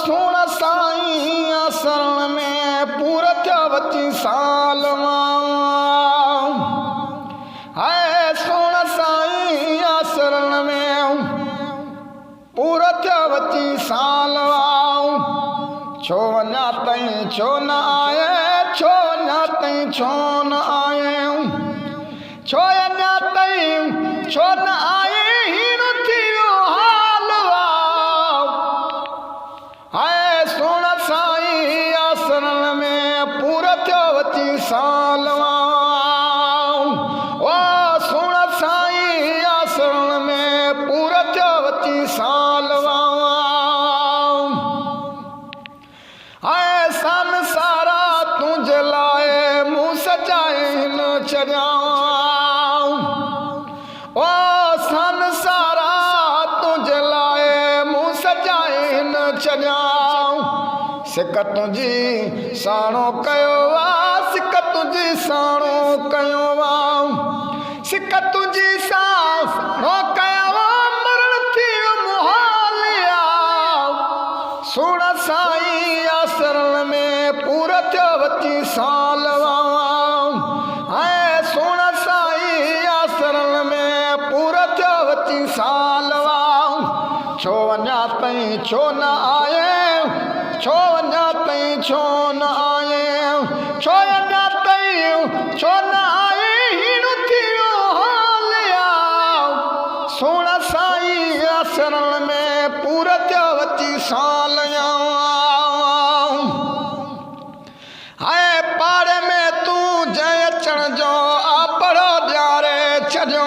सोण साईं आसरण में पूरा थिया वची सालवा है सोण साईं आसरण में पूरा थिया वची सालवा छो वञा तई छो न आए छो वञा तई छो न आए छो वञा तई छो न आए हीण थियो हाल है सोण साईं आसरण में पूरा थियो वची सालवा ओ सोण साईं आसरण में पूरा थियो वची सालवा है संसारा तुझे लाए मुँह सजाए न छॾियां ओ संसारा तुझे लाए मुँह सजाए न छॾियां सिक तुंहिंजी साणो कयो वा सिक तुंहिंजी साणो कयो वा सिक तुंहिंजी साणो कयो वा मरण थियो मुहालिया सोण साईं आसरण में पूरा थियो वची सालवा है सोण साईं आसरण में पूरा थियो वची सालवा छो वञा तई छो न आए छो वञा तई छो न आए छो वञा तई छो न आए हीण थियो हालिया सोण साईं आसरण में पूरा थियो वची सालया है पाड़े में तू जय अचण जो आपड़ो ॾियारे छॾियो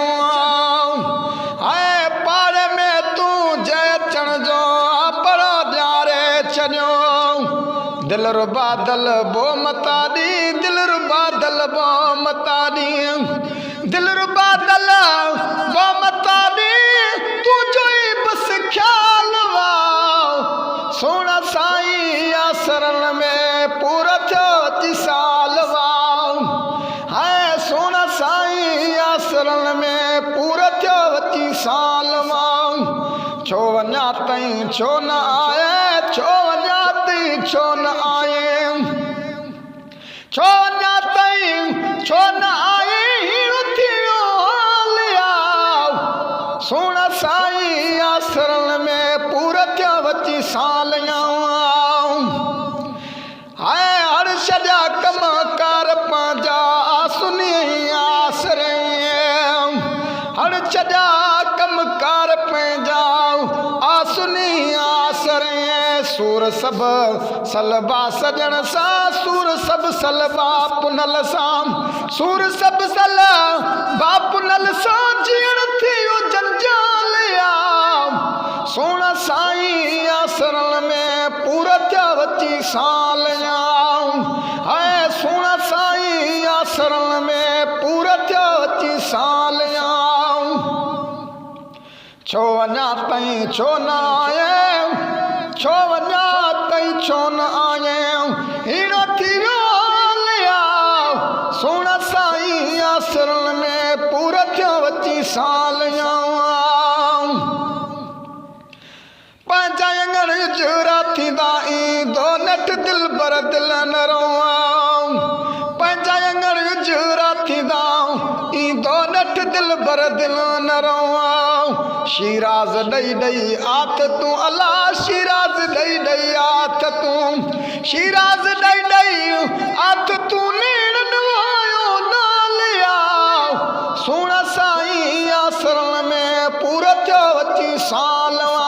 है पाड़े में तू जय अचण जो आपड़ो ॾियारे छॾियो दिल रुबा दल बो मता दी दिल रुबा दल बो मता दी दिल रुबा दल बो मता दी तुझो ही बस ख्याल वा सोण साईं आसरण में पूरा थियो वची सालवा है सोण साईं आसरण में पूरा थियो वची सालवा छो वञा तई छो न आए छो वञा तई छो न आए छो वञा तई छो न आए हीण थियो हालिया सोण साईं आसरण में पूरा थियो वची सालया है हर छॾिया कम कार पंहिंजा आसुनी आसरे हर छॾिया कम कार पंहिंजा आसुनी आसरे सूर सभु सलबा सजण सां सूर सभु सलबा पुनल सां सूर सभु सलबा पुनल सां जीअण थियो जंजालिया सोण साईं आसरण में पूरा थिया वची सालया है सोण साईं आसरण में पूरा थिया वची सालया छो वञा तई छो न आए छो वञा तई छो न आए हीण थियो हालिया सोण साईं आसरण में पूरा थियो वची सालया पंहिंजा अंगण जुरा थींदा ईंदो नट दिल बर दिल न रोआ पंहिंजा अंगण जुरा थींदा ईंदो नट दिल बर दिल न रोआ शिराज ॾई ॾई आथ तूं अला शिराज ॾई ॾई आथ तूं शिराज ॾई ॾई आथ तूं नेण नवायो नालिया सोण साईं आसरण में पूरा थियो वची सालवा